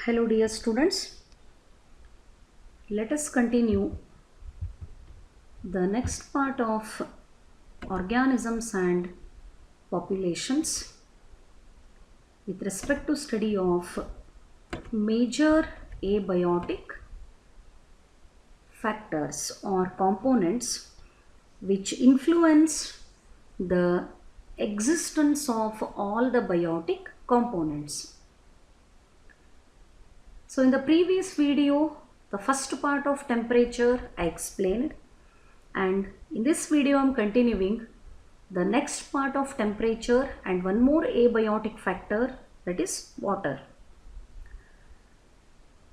Hello dear students, let us continue the next part of organisms and populations with respect to study of major abiotic factors or components which influence the existence of all the biotic components. So in the previous video, the first part of temperature I explained, and in this video I am continuing the next part of temperature and one more abiotic factor, that is water.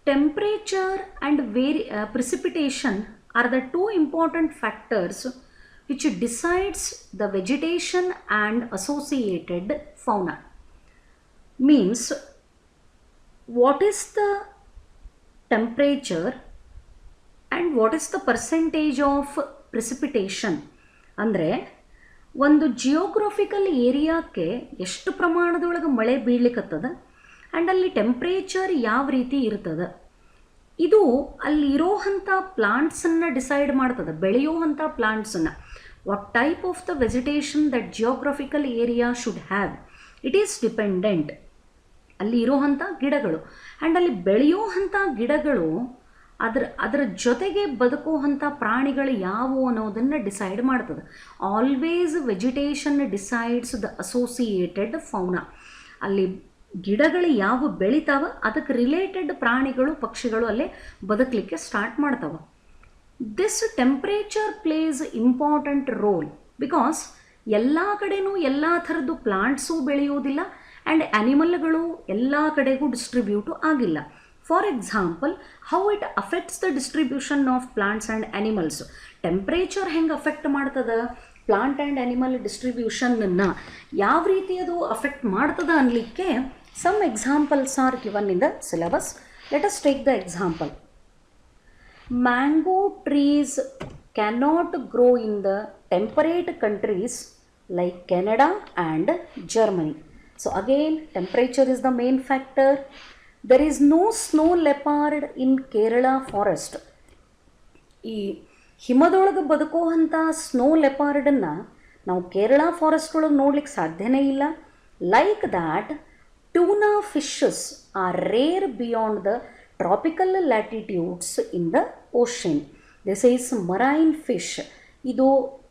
Temperature and precipitation are the two important factors which decides the vegetation and associated fauna. Means, what is the temperature and what is the percentage of precipitation ಅಂದರೆ ಒಂದು geographical ಏರಿಯಾಕ್ಕೆ ಎಷ್ಟು ಪ್ರಮಾಣದೊಳಗೆ ಮಳೆ ಬೀಳ್ಲಿಕ್ಕತ್ತದ and ಅಲ್ಲಿ temperature ಯಾವ ರೀತಿ ಇರ್ತದೆ, ಇದು ಅಲ್ಲಿ ಇರೋವಂಥ ಪ್ಲಾಂಟ್ಸನ್ನು ಡಿಸೈಡ್ ಮಾಡ್ತದೆ, ಬೆಳೆಯುವಂಥ ಪ್ಲಾಂಟ್ಸನ್ನು. What type of the vegetation that geographical area should have, it is dependent ಅಲ್ಲಿ ಇರೋವಂಥ ಗಿಡಗಳು ಆ್ಯಂಡ್ ಅಲ್ಲಿ ಬೆಳೆಯುವಂಥ ಗಿಡಗಳು ಅದರ ಜೊತೆಗೆ ಬದುಕುವಂಥ ಪ್ರಾಣಿಗಳು ಯಾವುವು ಅನ್ನೋದನ್ನು ಡಿಸೈಡ್ ಮಾಡ್ತದೆ. Always vegetation decides the associated fauna. ಅಲ್ಲಿ ಗಿಡಗಳು ಯಾವ ಬೆಳಿತಾವ ಅದಕ್ಕೆ ರಿಲೇಟೆಡ್ ಪ್ರಾಣಿಗಳು ಪಕ್ಷಿಗಳು ಅಲ್ಲೇ ಬದುಕಲಿಕ್ಕೆ ಸ್ಟಾರ್ಟ್ ಮಾಡ್ತಾವೆ. This temperature place important role because ಎಲ್ಲ ಕಡೆನೂ ಎಲ್ಲ ಥರದ್ದು ಪ್ಲಾಂಟ್ಸು ಬೆಳೆಯೋದಿಲ್ಲ ಆ್ಯಂಡ್ ಆ್ಯನಿಮಲ್ಗಳು ಎಲ್ಲ ಕಡೆಗೂ ಡಿಸ್ಟ್ರಿಬ್ಯೂಟು ಆಗಿಲ್ಲ. For example, how it affects the distribution of plants and animals. Temperature ಹೆಂಗೆ ಅಫೆಕ್ಟ್ ಮಾಡ್ತದೆ ಪ್ಲಾಂಟ್ ಆ್ಯಂಡ್ ಆ್ಯನಿಮಲ್ ಡಿಸ್ಟ್ರಿಬ್ಯೂಷನ್ನ, ಯಾವ ರೀತಿ ಅದು ಅಫೆಕ್ಟ್ ಮಾಡ್ತದೆ ಅನ್ನಲಿಕ್ಕೆ some examples are given in the syllabus. Let us take the example. Mango trees cannot grow in the temperate countries like Canada and Germany. So again, temperature is the main factor. There is no snow leopard in Kerala forest. ಈ ಹಿಮದೊಳಗೆ ಬದುಕುವಂಥ snow ಲೆಪಾರ್ಡನ್ನು ನಾವು Kerala forest ಒಳಗೆ ನೋಡ್ಲಿಕ್ಕೆ ಸಾಧ್ಯನೇ ಇಲ್ಲ. Like that, tuna fishes are rare beyond the tropical latitudes in the ocean. This is marine fish. ಇದು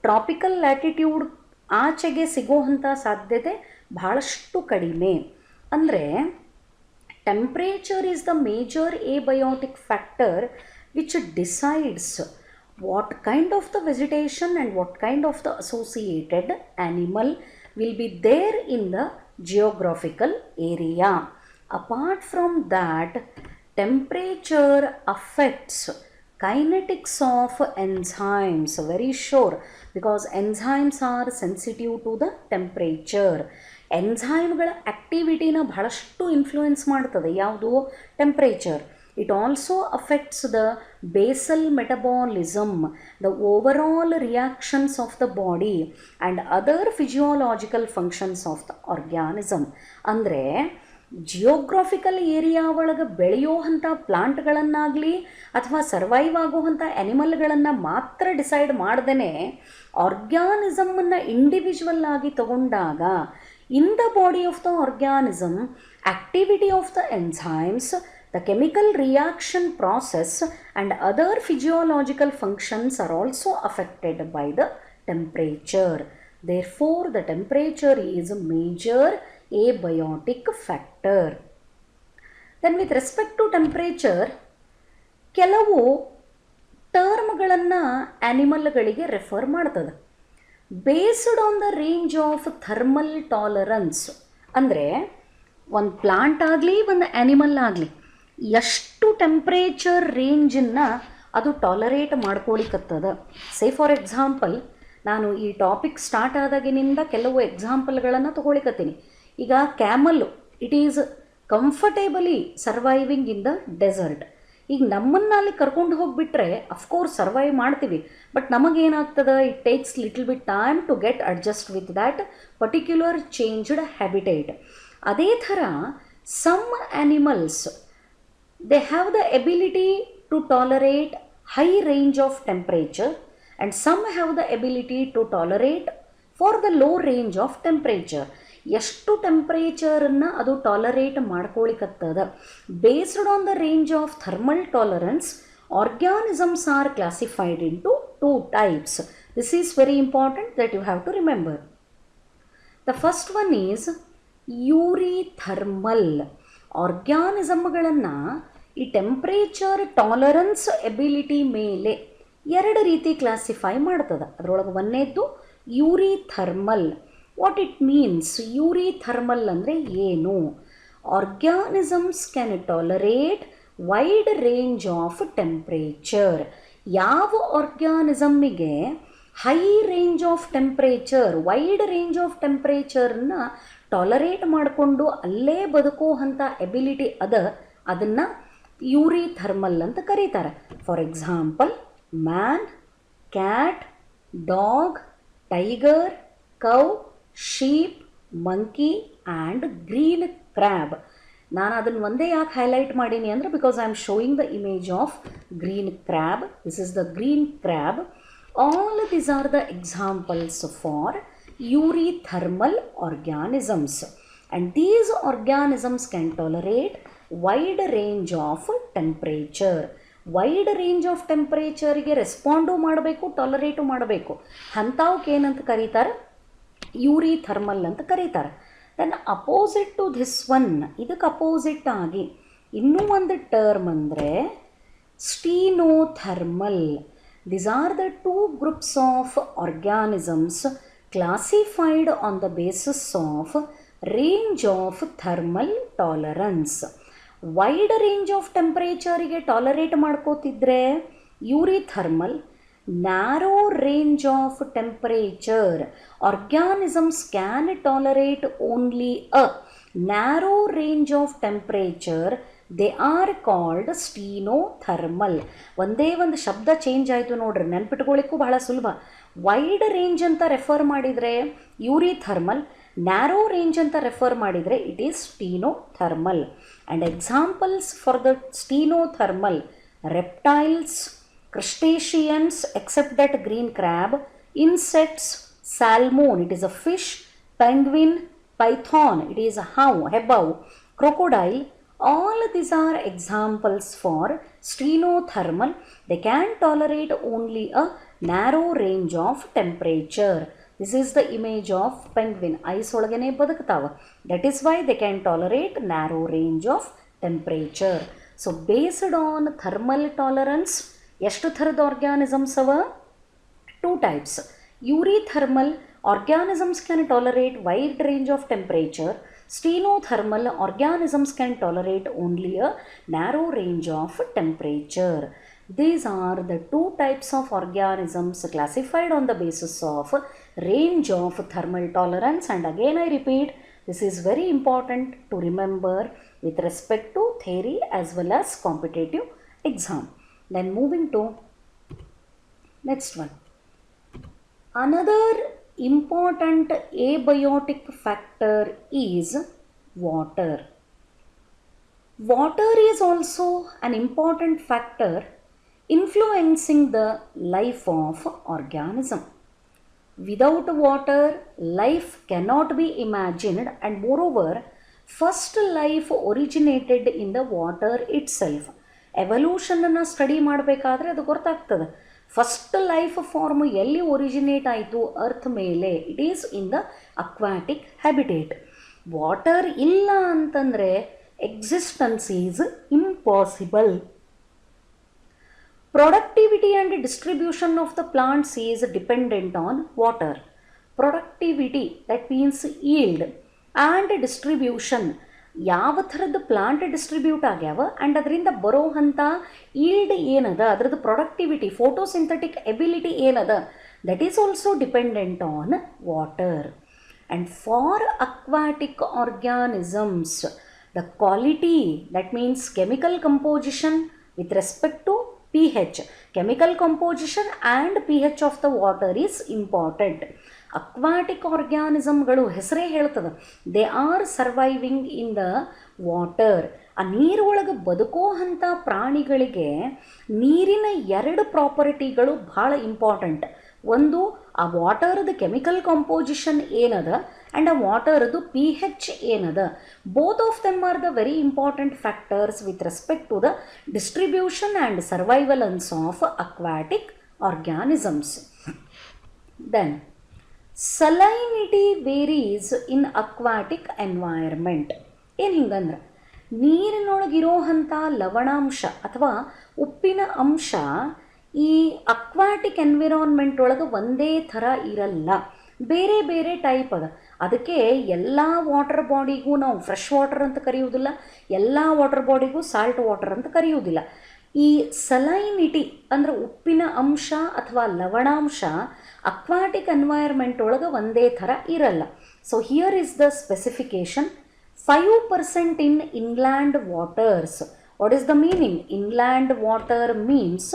tropical latitude ಆಚೆಗೆ ಸಿಗುವಂಥ ಸಾಧ್ಯತೆ ಬಹಳಷ್ಟು ಕಡಿಮೆ. ಅಂದರೆ temperature is the major abiotic factor which decides what kind of the vegetation and what kind of the associated animal will be there in the geographical area. Apart from that, temperature affects kinetics of enzymes, very sure, because enzymes are sensitive to the temperature. ಎಂಝೈಮ್ಗಳ ಆ್ಯಕ್ಟಿವಿಟಿನ ಬಹಳಷ್ಟು influence ಮಾಡ್ತದೆ ಯಾವುದು, temperature. It also affects the basal metabolism, the overall reactions of the body and other physiological functions of the organism. ಅಂದರೆ geographical area ಒಳಗೆ ಬೆಳೆಯುವಂಥ ಪ್ಲಾಂಟ್ಗಳನ್ನಾಗಲಿ ಅಥವಾ survive ಆಗುವಂಥ ಆ್ಯನಿಮಲ್ಗಳನ್ನು ಮಾತ್ರ decide ಮಾಡ್ದೇ ಆರ್ಗ್ಯಾನಿಸಮನ್ನು ಇಂಡಿವಿಜುವಲ್ ಆಗಿ ತಗೊಂಡಾಗ in the body of the organism, activity of the enzymes, the chemical reaction process and other physiological functions are also affected by the temperature. Therefore the temperature is a major abiotic factor. Then with respect to temperature, ಕೆಲವು ಟರ್ಮ್ಗಳನ್ನು ಆ್ಯನಿಮಲ್ಗಳಿಗೆ refer ಮಾಡ್ತದೆ based on the range of thermal tolerance. ಅಂದರೆ ಒಂದು plant ಆಗಲಿ ಒಂದು animal ಆಗಲಿ ಎಷ್ಟು ಟೆಂಪ್ರೇಚರ್ ರೇಂಜನ್ನು ಅದು ಟಾಲರೇಟ್ ಮಾಡ್ಕೊಳಿಕತ್ತದ. ಸೇ ಫಾರ್ ಎಕ್ಸಾಂಪಲ್, ನಾನು ಈ ಟಾಪಿಕ್ ಸ್ಟಾರ್ಟ್ ಆದಾಗಿನಿಂದ ಕೆಲವು ಎಕ್ಸಾಂಪಲ್ಗಳನ್ನು ತೊಗೊಳಿಕತ್ತೀನಿ. ಈಗ camel, it is comfortably surviving in the desert. ಈಗ ನಮ್ಮನ್ನು ಅಲ್ಲಿ ಕರ್ಕೊಂಡು ಹೋಗಿಬಿಟ್ರೆ ಅಫ್ಕೋರ್ಸ್ ಸರ್ವೈವ್ ಮಾಡ್ತೀವಿ, ಬಟ್ ನಮಗೇನಾಗ್ತದೆ, it takes little bit time to get adjust with that particular changed habitat. ಅದೇ ಥರ some animals They have the ability to tolerate high range of temperature, and some have the ability to tolerate for the low range of temperature. ಎಷ್ಟು ಟೆಂಪ್ರೇಚರನ್ನು ಅದು tolerate ಮಾಡ್ಕೊಳಿಕತ್ತದ. Based on the range of thermal tolerance, organisms are classified into two types. This is very important that you have to remember. The first one is eurythermal. ಆರ್ಗ್ಯಾನಿಸಮ್ಗಳನ್ನು ಈ temperature tolerance ability ಮೇಲೆ ಎರಡು ರೀತಿ classify ಮಾಡ್ತದೆ. ಅದರೊಳಗೆ ಒಂದೇದ್ದು eurythermal. What it means? Eurythermal ಅಂದರೆ ಏನು? Organisms can tolerate wide range of temperature. ಯಾವ ಆರ್ಗ್ಯಾನಿಸಮ್ಮಿಗೆ high range of temperature, wide range of ಟೆಂಪ್ರೇಚರ್ನ ಟಾಲರೇಟ್ ಮಾಡಿಕೊಂಡು ಅಲ್ಲೇ ಬದುಕೋ ಅಂಥ ಎಬಿಲಿಟಿ ಅದನ್ನು ಯೂರಿಥರ್ಮಲ್ ಅಂತ ಕರೀತಾರೆ. For example, man, cat, dog, tiger, cow, sheep, monkey and green crab. ನಾನು ಅದನ್ನು ಒಂದೇ ಯಾಕೆ ಹೈಲೈಟ್ ಮಾಡೀನಿ ಅಂದರೆ, because I am showing the image of green crab. This is the green crab. All these are the examples for eurythermal organisms, and these organisms can tolerate wide range of temperature. Wide range of temperature-ಗೆ respond ಮಾಡಬೇಕು, tolerate ಮಾಡಬೇಕು. ಅಂಥವಕ್ಕೆ ಏನಂತ ಕರೀತಾರೆ? Eurythermal ಅಂತ ಕರೀತಾರೆ. Then opposite to this one, ಇದಕ್ಕೆ opposite ಆಗಿ ಇನ್ನೂ ಒಂದು ಟರ್ಮ್ ಅಂದರೆ stenothermal. These are the two groups of organisms classified on the basis of range of thermal tolerance. Wide range of temperature-ಗೆ ಟಾಲರೇಟ್ ಮಾಡ್ಕೋತಿದ್ರೆ eurythermal. Narrow range of temperature, organisms can tolerate only a narrow range of temperature. They are called stenothermal. ಒಂದೇ ಒಂದು ಶಬ್ದ change ಆಯಿತು ನೋಡ್ರಿ, ನೆನ್ಪಿಟ್ಕೊಳ್ಳಿಕ್ಕೂ ಬಹಳ ಸುಲಭ. ವೈಡ್ ರೇಂಜ್ ಅಂತ ರೆಫರ್ ಮಾಡಿದರೆ ಯೂರಿಥರ್ಮಲ್, ನ್ಯಾರೋ ರೇಂಜ್ ಅಂತ ರೆಫರ್ ಮಾಡಿದರೆ it is stenothermal. And examples for the stenothermal: reptiles, crustaceans except that green crab, insects, salmon, it is a fish, penguin, python, it is a hebau, crocodile. All these are examples for strenothermal. They can tolerate only a narrow range of temperature. This is the image of penguin. Ice ಒಳಗನೆ ಬದುಕ್ತಾವ. That is why they can tolerate narrow range of temperature. So based on thermal tolerance, ಎಷ್ಟು ಥರದ organisms ಅವ? Two types. Eurythermal organisms can tolerate wide range of temperature. Strenothermal organisms can tolerate only a narrow range of temperature. These are the two types of organisms classified on the basis of range of thermal tolerance. And again I repeat, this is very important to remember with respect to theory as well as competitive exam. Then moving to next one. Another important abiotic factor is water. Water is also an important factor influencing the life of organism. Without water, life cannot be imagined, and moreover, first life originated in the water itself. ಎವಲ್ಯೂಷನನ್ನು study ಮಾಡಬೇಕಾದ್ರೆ ಅದು ಗೊತ್ತಾಗ್ತದೆ. First life form ಎಲ್ಲಿ originate ಆಯಿತು earth ಮೇಲೆ? It is in the aquatic habitat. Water ಇಲ್ಲ ಅಂತಂದರೆ existence is impossible. Productivity and distribution of the plants is dependent on water. Productivity, that means yield, and distribution, ಯಾವ ಥರದ್ದು plant distribute ಆಗ್ಯಾವ and ಅದರಿಂದ ಬರೋ ಅಂಥ ಈಲ್ಡ್ ಏನದ, ಅದರದ್ದು ಪ್ರೊಡಕ್ಟಿವಿಟಿ, ಫೋಟೋಸಿಂಥೆಟಿಕ್ ಎಬಿಲಿಟಿ ಏನದ, that is also dependent on water. And for aquatic organisms, the quality, that means chemical composition with respect to pH, chemical composition and pH of the water is important. Aquatic organismಗಳು ಹೆಸರೇ ಹೇಳ್ತದೆ, they are surviving in the water. ಆ ನೀರೊಳಗೆ ಬದುಕೋ ಅಂಥ ಪ್ರಾಣಿಗಳಿಗೆ ನೀರಿನ 2 ಪ್ರಾಪರ್ಟಿಗಳು ಭಾಳ important. ಒಂದು, ಆ ವಾಟರ್ದು ಕೆಮಿಕಲ್ ಕಾಂಪೋಸಿಷನ್ ಏನದ ಆ್ಯಂಡ್ ಆ ವಾಟರ್ದು pH ಏನದ. Both of them are the very important factors with respect to the distribution and survivalence of aquatic organisms. Then salinity varies in aquatic environment. ಏನು ಹಿಂಗಂದ್ರೆ ನೀರಿನೊಳಗಿರೋ ಅಂಥ ಲವಣಾಂಶ ಅಥವಾ ಉಪ್ಪಿನ ಅಂಶ ಈ ಅಕ್ವಾಟಿಕ್ ಎನ್ವಿರಾನ್ಮೆಂಟ್ ಒಳಗೆ ಒಂದೇ ಥರ ಇರಲ್ಲ, ಬೇರೆ ಬೇರೆ ಟೈಪ್ ಅದ. ಅದಕ್ಕೆ ಎಲ್ಲ ವಾಟರ್ ಬಾಡಿಗೂ ನಾವು ಫ್ರೆಶ್ ವಾಟರ್ ಅಂತ ಕರೆಯುವುದಿಲ್ಲ, ಎಲ್ಲ ವಾಟರ್ ಬಾಡಿಗೂ ಸಾಲ್ಟ್ ವಾಟರ್ ಅಂತ ಕರೆಯುವುದಿಲ್ಲ. ಈ ಸಲೈನಿಟಿ ಅಂದರೆ ಉಪ್ಪಿನ ಅಂಶ ಅಥವಾ ಲವಣಾಂಶ ಅಕ್ವಾಟಿಕ್ ಎನ್ವೈರ್ಮೆಂಟ್ ಒಳಗೆ ಒಂದೇ ಥರ ಇರಲ್ಲ. So here is the specification. 5% in inland waters. What is the meaning? Inland water means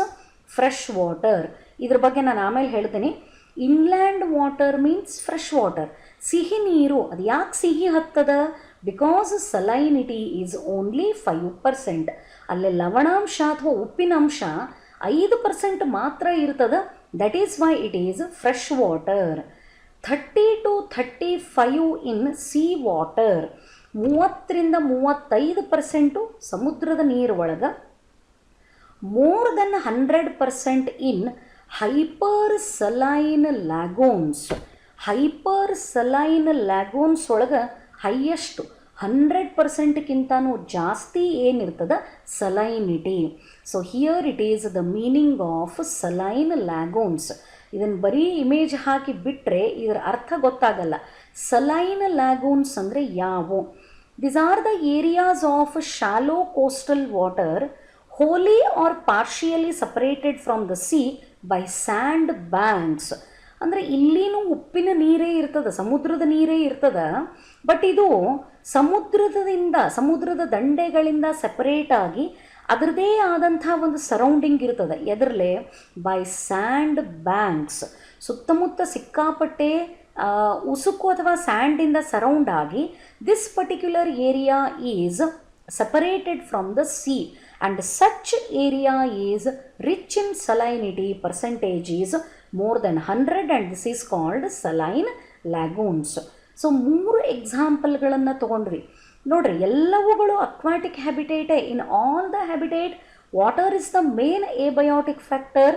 fresh water. ಇದ್ರ ಬಗ್ಗೆ ನಾನು ಆಮೇಲೆ ಹೇಳ್ತೀನಿ. Inland water means fresh water. ಸಿಹಿ ನೀರು ಅದು ಯಾಕೆ ಸಿಹಿ ಹತ್ತದ? Because salinity is only 5%. ಅಲ್ಲೇ ಲವಣಾಂಶ ಅಥವಾ ಉಪ್ಪಿನಂಶ 5% ಮಾತ್ರ ಇರ್ತದೆ. That is why it is fresh water. 30 to 35 in sea water. 30-35% ಸಮುದ್ರದ ನೀರು ಒಳಗೆ. More than 100% in hyper saline lagoons. Hyper saline lagoons ಒಳಗೆ ಹೈಯೆಸ್ಟ್ 100%ಕಿಂತನೂ ಜಾಸ್ತಿ ಏನಿರ್ತದ salinity. So here it is the meaning of saline lagoons. ಇದನ್ನು ಬರೀ image ಹಾಕಿ ಬಿಟ್ಟರೆ ಇದರ ಅರ್ಥ ಗೊತ್ತಾಗಲ್ಲ. ಸಲೈನ್ ಲ್ಯಾಗೂನ್ಸ್ ಅಂದರೆ ಯಾವುವು? These are the areas of shallow coastal water wholly or partially separated from the sea by sand banks. ಅಂದರೆ ಇಲ್ಲಿನೂ ಉಪ್ಪಿನ ನೀರೇ ಇರ್ತದೆ, ಸಮುದ್ರದ ನೀರೇ ಇರ್ತದೆ. ಬಟ್ ಇದು ಸಮುದ್ರದ ದಂಡೆಗಳಿಂದ ಸೆಪರೇಟ್ ಆಗಿ ಅದರದೇ ಆದಂಥ ಒಂದು ಸರೌಂಡಿಂಗ್ ಇರ್ತದೆ. ಎದರಲ್ಲೇ? By sand banks. ಸುತ್ತಮುತ್ತ ಸಿಕ್ಕಾಪಟ್ಟೆ ಉಸುಕು ಅಥವಾ ಸ್ಯಾಂಡಿಂದ ಸರೌಂಡ್ ಆಗಿ this particular area is separated from the sea and such area is rich in salinity. Percentage is more than 100 and this is called saline lagoons. So 3 ಎಕ್ಸಾಂಪಲ್ಗಳನ್ನು ತೊಗೊಂಡ್ರಿ ನೋಡ್ರಿ. ಎಲ್ಲವುಗಳು ಅಕ್ವಾಟಿಕ್ ಹ್ಯಾಬಿಟೇಟೇ. In all the habitat water is the main abiotic factor.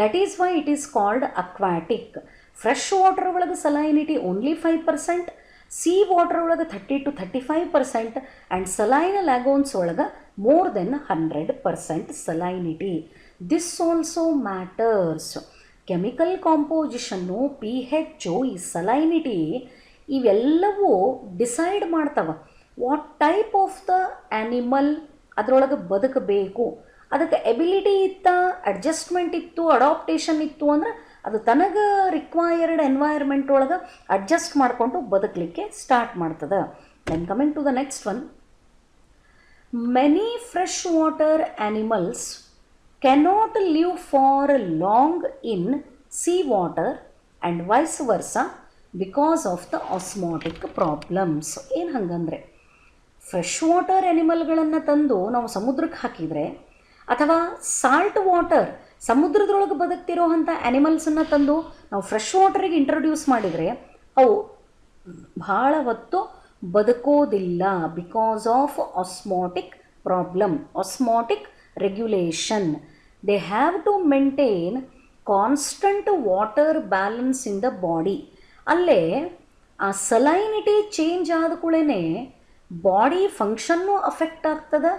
That is why it is called aquatic. Fresh water ಒಳಗೆ salinity only 5%, sea water ಒಳಗೆ 30 to 35% and saline lagoons ಒಳಗೆ more than 100% salinity. This also matters. Chemical composition, pH, ಈ salinity ಇವೆಲ್ಲವೂ decide ಮಾಡ್ತವೆ what type of the animal ಅದರೊಳಗೆ ಬದುಕಬೇಕು. ಅದಕ್ಕೆ ability ಇತ್ತ, ಅಡ್ಜಸ್ಟ್ಮೆಂಟ್ ಇತ್ತು, ಅಡಾಪ್ಟೇಷನ್ ಇತ್ತು ಅಂದ್ರೆ ಅದು ತನಗೆ ರಿಕ್ವೈರ್ಡ್ ಎನ್ವೈರ್ಮೆಂಟ್ ಒಳಗೆ ಅಡ್ಜಸ್ಟ್ ಮಾಡಿಕೊಂಡು ಬದುಕಲಿಕ್ಕೆ ಸ್ಟಾರ್ಟ್ ಮಾಡ್ತದೆ. Then coming to the next one. Many fresh water animals cannot live for long in sea water and vice versa because of the osmotic problems. ಏನು ಹಂಗಂದರೆ ಫ್ರೆಶ್ ವಾಟರ್ ಆ್ಯನಿಮಲ್ಗಳನ್ನು ತಂದು ನಾವು ಸಮುದ್ರಕ್ಕೆ ಹಾಕಿದರೆ ಅಥವಾ ಸಾಲ್ಟ್ ವಾಟರ್ ಸಮುದ್ರದೊಳಗೆ ಬದುಕ್ತಿರೋ ಅಂಥ ಆ್ಯನಿಮಲ್ಸನ್ನು ತಂದು ನಾವು ಫ್ರೆಶ್ ವಾಟರಿಗೆ ಇಂಟ್ರೊಡ್ಯೂಸ್ ಮಾಡಿದರೆ ಅವು ಭಾಳ ಹೊತ್ತು ಬದುಕೋದಿಲ್ಲ. Because of osmotic problem, osmotic regulation. They have to maintain constant water balance in the body. ಅಲ್ಲೇ ಆ ಸಲೈನಿಟಿ ಚೇಂಜ್ ಆದ ಕೂಡಲೇ ಬಾಡಿ ಫಂಕ್ಷನ್ನು ಅಫೆಕ್ಟ್ ಆಗ್ತದೆ.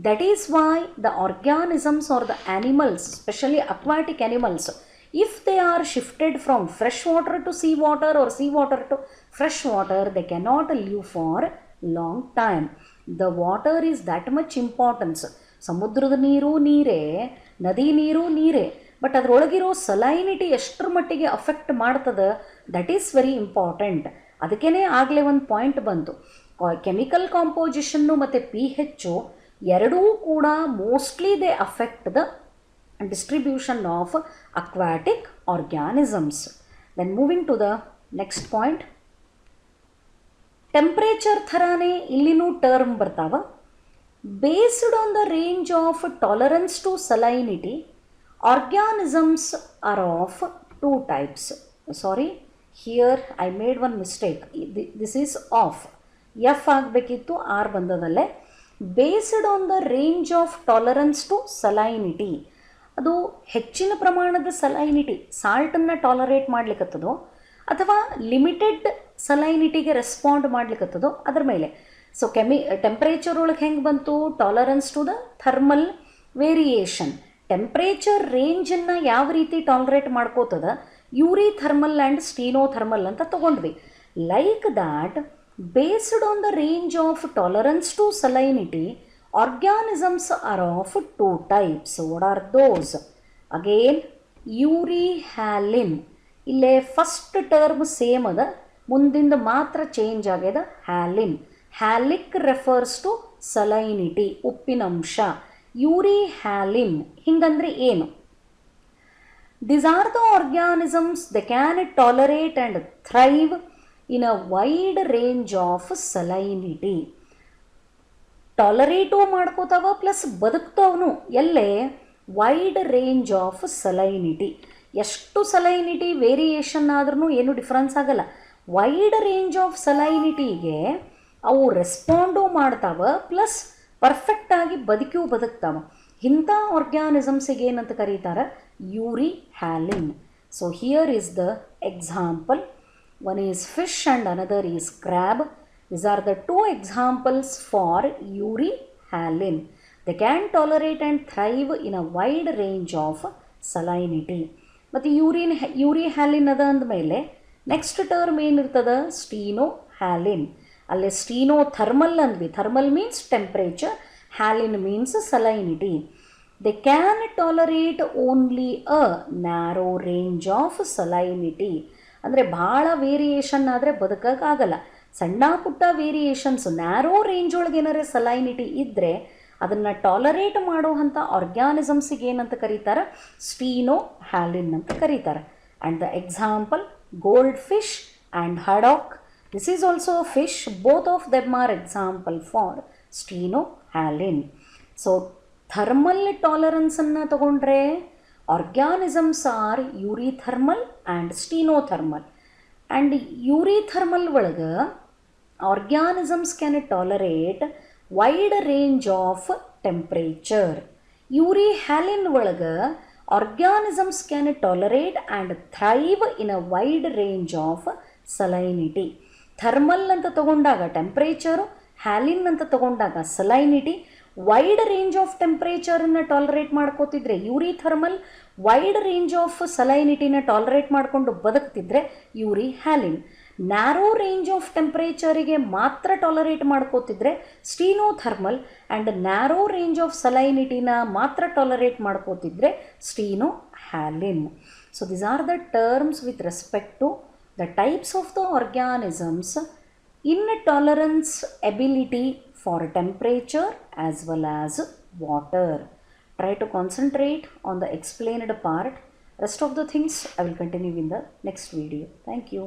That is why the organisms are the animals, specially aquatic animals, if they are shifted from fresh water to sea water or sea water to fresh water, they cannot live for long time. The water is that much importance. ಸಮುದ್ರದ ನೀರು ನೀರೇ, ನದಿ ನೀರು ನೀರೇ, but ಅದರೊಳಗಿರೋ salinity ಎಷ್ಟರ ಮಟ್ಟಿಗೆ affect ಮಾಡ್ತದೆ that is very important. ಅದಕ್ಕೇ ಆಗಲೇ ಒಂದು ಪಾಯಿಂಟ್ ಬಂತು, ಕೆಮಿಕಲ್ ಕಾಂಪೋಸಿಷನ್ನು ಮತ್ತು pH ಎರಡೂ ಕೂಡ mostly they affect the distribution of aquatic organisms. Then moving to the next point. Temperature ಥರಾನೇ ಇಲ್ಲಿನೂ ಟರ್ಮ್ ಬರ್ತಾವ. Based on the range of tolerance to salinity, organisms are of two types. Sorry, here I made one mistake. This is of, F ಆಗಬೇಕಿತ್ತು, R ಬಂದದಲ್ಲೇ. Based on the range of tolerance to salinity, ಅದು ಹೆಚ್ಚಿನ ಪ್ರಮಾಣದ salinity, ಸಾಲ್ಟನ್ನು tolerate ಮಾಡ್ಲಿಕ್ಕತ್ತದೋ ಅಥವಾ limited ಸಲೈನಿಟಿಗೆ respond ಮಾಡ್ಲಿಕ್ಕತ್ತದೋ ಅದ್ರ ಮೇಲೆ. So temperature ಒಳಗೆ ಹೆಂಗೆ ಬಂತು, tolerance to the thermal variation. Temperature ರೇಂಜನ್ನು ಯಾವ ರೀತಿ ಟಾಲರೇಟ್ ಮಾಡ್ಕೋತದ, eurythermal and stenothermal ಅಂತ ತೊಗೊಂಡ್ವಿ. Like that, based on the range of tolerance to salinity, organisms are of two types. What are those? Again, euryhaline. ಇಲ್ಲೇ first term same ಅದ, ಮುಂದಿಂದ ಮಾತ್ರ ಚೇಂಜ್ ಆಗ್ಯದ. Haline, halic refers to salinity, ಉಪ್ಪಿನಂಶ. Euryhaline ಹಿಂಗಂದ್ರೆ ಏನು? These are the organisms they can tolerate and thrive in a wide range of salinity. Tolerate ಮಾಡ್ಕೋತಾವ plus ಬದುಕ್ತಾವನು ಎಲ್ಲೇ, ವೈಡ್ ರೇಂಜ್ ಆಫ್ ಸಲೈನಿಟಿ. ಎಷ್ಟು ಸಲೈನಿಟಿ ವೇರಿಯೇಷನ್ ಆದ್ರೂ ಏನು ಡಿಫ್ರೆನ್ಸ್ ಆಗಲ್ಲ. ವೈಡ್ ರೇಂಜ್ ಆಫ್ ಸಲೈನಿಟಿಗೆ ಅವು ರೆಸ್ಪಾಂಡು ಮಾಡ್ತಾವ, ಪ್ಲಸ್ ಪರ್ಫೆಕ್ಟಾಗಿ ಬದುಕ್ತಾವ. ಇಂಥ ಆರ್ಗ್ಯಾನಿಸಮ್ಸಿಗೆ ಏನಂತ ಕರೀತಾರೆ? Euryhaline. So here is the example. One is fish and another is crab. These are the two examples for euryhaline. They can tolerate and thrive in a wide range of salinity. ಮತ್ತು ಯೂರಿಹ್ಯಾಲಿನ್ ಅದ ಅಂದಮೇಲೆ next term ಏನಿರ್ತದ? Stenohaline. ಅಲ್ಲೇ steno thermal ಅಂದ್ವಿ. Thermal means temperature, haline means salinity. They can tolerate only a narrow range of salinity. ಅಂದರೆ ಭಾಳ variation ಆದರೆ ಬದುಕೋಕ್ಕಾಗಲ್ಲ. ಸಣ್ಣ ಪುಟ್ಟ ವೇರಿಯೇಷನ್ಸ್, ನ್ಯಾರೋ ರೇಂಜ್ ಒಳಗೆ ಏನಾರೇ ಸಲೈನಿಟಿ ಇದ್ದರೆ ಅದನ್ನು ಟಾಲರೇಟ್ ಮಾಡುವಂಥ ಆರ್ಗ್ಯಾನಿಸಮ್ಸಿಗೆ ಏನಂತ ಕರೀತಾರೆ? ಸ್ಟೀನೋಹ್ಯಾಲಿನ್ ಅಂತ ಕರೀತಾರೆ. And the example, gold fish and haddock. This is also fish. Both of them are example for stenohaline. So thermal ಟಾಲರೆನ್ಸನ್ನು ತಗೊಂಡ್ರೆ organisms are eurythermal and stenothermal. And eurythermal ಒಳಗೆ organisms can tolerate wide range of temperature. Euryhaline ಒಳಗೆ organisms can tolerate and thrive in a wide range of salinity. Thermal ಅಂತ ತಗೊಂಡಾಗ temperature, haline ಅಂತ ತಗೊಂಡಾಗ salinity. Wide range of ಟೆಂಪ್ರೇಚರನ್ನು tolerate ಮಾಡ್ಕೋತಿದ್ರೆ eurythermal, wide range of ಸಲೈನಿಟಿನ tolerate ಮಾಡಿಕೊಂಡು ಬದುಕ್ತಿದ್ರೆ ಯೂರಿಹ್ಯಾಲಿನ್. ನ್ಯಾರೋ ರೇಂಜ್ ಆಫ್ ಟೆಂಪ್ರೇಚರಿಗೆ ಮಾತ್ರ ಟಾಲರೇಟ್ ಮಾಡ್ಕೋತಿದ್ರೆ stenothermal, and narrow range of ಸಲೈನಿಟಿನ ಮಾತ್ರ ಟಾಲರೇಟ್ ಮಾಡ್ಕೋತಿದ್ರೆ stenohaline. So these are the terms with respect to the types of the organisms in tolerance ability for temperature as well as water. Try to concentrate on the explained part. Rest of the things I will continue in the next video. Thank you.